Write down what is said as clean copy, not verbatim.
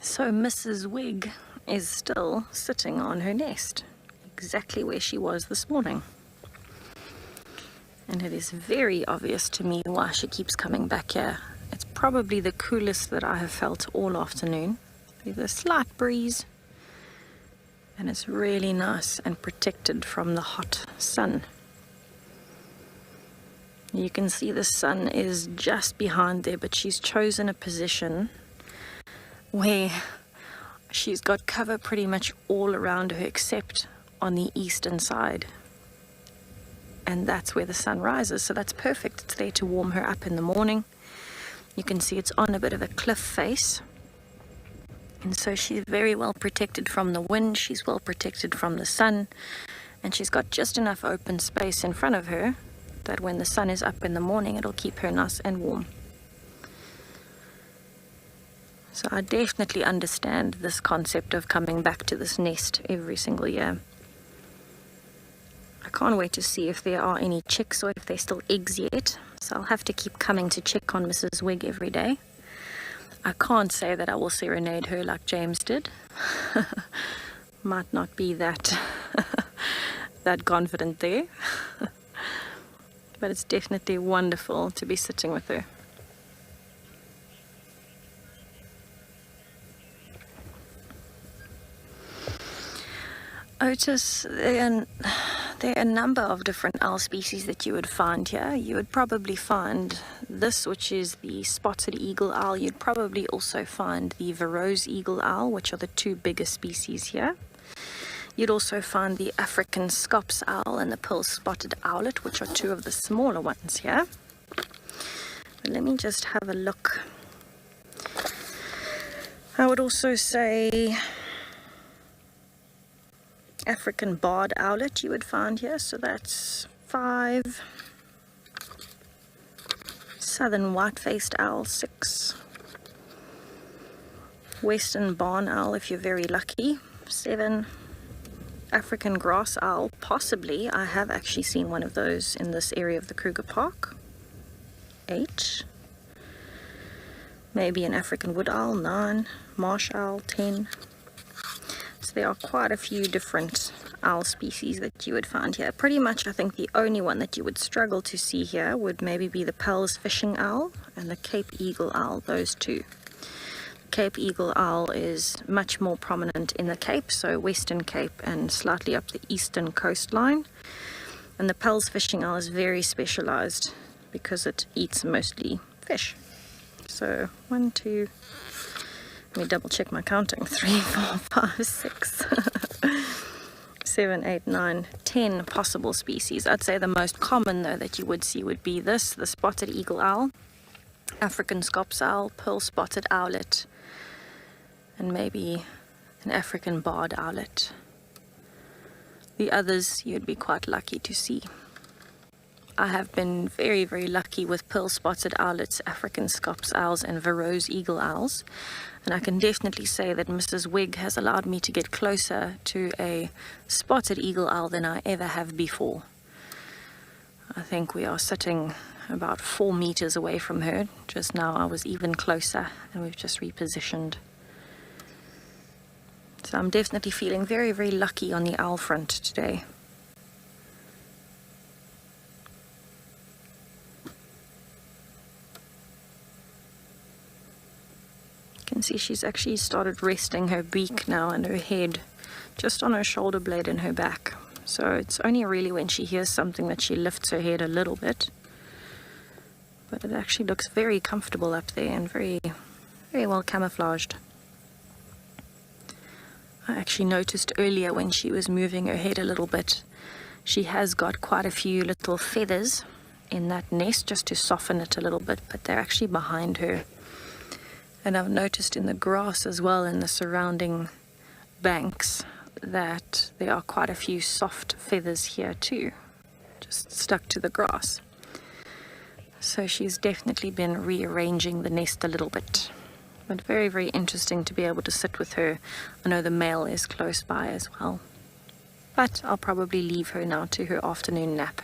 So Mrs Wig is still sitting on her nest, exactly where she was this morning. And it is very obvious to me why she keeps coming back here. It's probably the coolest that I have felt all afternoon. There's a slight breeze, and it's really nice and protected from the hot sun. You can see the sun is just behind there, but she's chosen a position where she's got cover pretty much all around her except on the eastern side. And that's where the sun rises, so that's perfect. It's there to warm her up in the morning. You can see it's on a bit of a cliff face. And so she's very well protected from the wind, she's well protected from the sun, and she's got just enough open space in front of her that when the sun is up in the morning, it'll keep her nice and warm. So I definitely understand this concept of coming back to this nest every single year. I can't wait to see if there are any chicks or if they're still eggs yet. So I'll have to keep coming to check on Mrs Wig every day. I can't say that I will serenade her like James did. Might not be that that confident there. But it's definitely wonderful to be sitting with her. Otis, there are a number of different owl species that you would find here. You would probably find this, which is the spotted eagle owl. You'd probably also find the Verreaux's eagle owl, which are the two biggest species here. You'd also find the African scops owl and the pearl-spotted owlet, which are two of the smaller ones here. But let me just have a look. I would also say African barred owlet you would find here, so that's 5. Southern white-faced owl, 6. Western barn owl, if you're very lucky, 7. African grass owl, possibly. I have actually seen one of those in this area of the Kruger Park. 8. Maybe an African wood owl, 9. Marsh owl, 10. So there are quite a few different owl species that you would find here. Pretty much I think the only one that you would struggle to see here would maybe be the Pell's fishing owl and the Cape eagle owl, those two. Cape eagle owl is much more prominent in the Cape, so Western Cape and slightly up the eastern coastline. And the Pell's fishing owl is very specialized because it eats mostly fish. So 1, 2, let me double check my counting, 3, 4, 5, 6, 7, 8, 9, 10 possible species. I'd say the most common though that you would see would be this, the spotted eagle owl, African scops owl, pearl-spotted owlet, and maybe an African barred owlet. The others you'd be quite lucky to see. I have been very, very lucky with pearl-spotted owlets, African scops owls, and Verreaux's eagle owls. And I can definitely say that Mrs Wig has allowed me to get closer to a spotted eagle owl than I ever have before. I think we are sitting about 4 meters away from her. Just now I was even closer, and we've just repositioned. So I'm definitely feeling very, very lucky on the owl front today. You can see she's actually started resting her beak now and her head just on her shoulder blade and her back. So it's only really when she hears something that she lifts her head a little bit. But it actually looks very comfortable up there and very, very well camouflaged. I actually noticed earlier when she was moving her head a little bit, she has got quite a few little feathers in that nest just to soften it a little bit, but they're actually behind her. And I've noticed in the grass as well, in the surrounding banks, that there are quite a few soft feathers here too, just stuck to the grass. So she's definitely been rearranging the nest a little bit. But very, very interesting to be able to sit with her. I know the male is close by as well. But I'll probably leave her now to her afternoon nap.